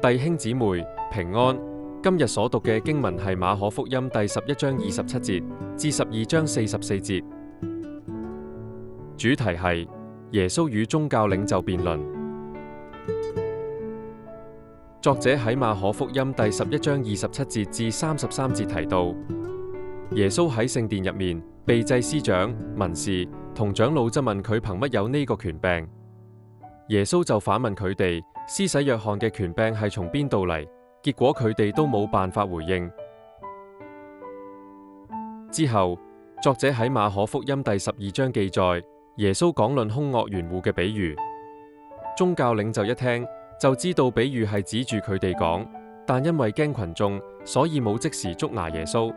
弟兄姊妹平安，今日所讀嘅經文係馬可福音第11章27節至12章44節，主題係耶穌與宗教領袖辯論。作者喺馬可福音第11章27節至33節提到，耶穌喺聖殿入面被祭司長、文士同長老質問佢憑乜有呢個權柄，耶穌就反問佢哋施洗約翰嘅權柄係從邊度嚟，結果佢哋都冇辦法回應。之後，作者喺馬可福音第12章記載耶穌講論兇惡園戶嘅比喻，宗教領袖一聽就知道比喻係指住佢哋講，但因為驚群眾，所以冇即時捉拿耶穌。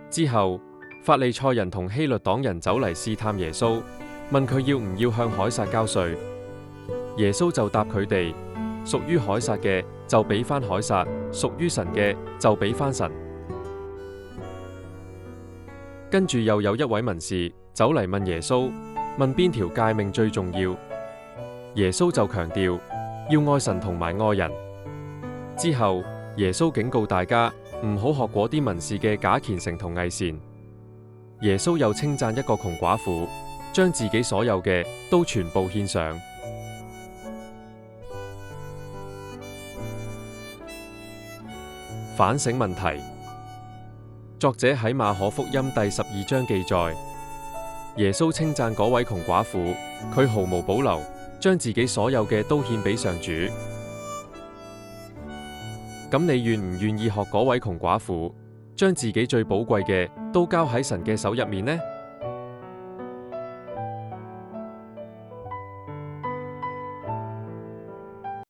之後，法利賽人同希律黨人走嚟試探耶穌，問佢要唔要向凱撒交稅。耶穌就答佢哋：屬於凱撒嘅就俾翻凱撒，屬於神嘅就俾翻神。跟住又有一位文士走嚟問耶穌，問邊條誡命最重要。耶穌就強調要愛神同埋愛人。之後耶穌警告大家唔好學嗰啲文士嘅假虔誠同偽善。耶穌又稱讚一個窮寡婦，將自己所有嘅都全部獻上。反省問題。作者喺馬可福音第12章記載，耶穌稱讚嗰位窮寡婦，佢毫無保留，將自己所有嘅都獻俾上主。咁你願唔願意學嗰位窮寡婦，將自己最寶貴嘅都交喺神嘅手入面呢？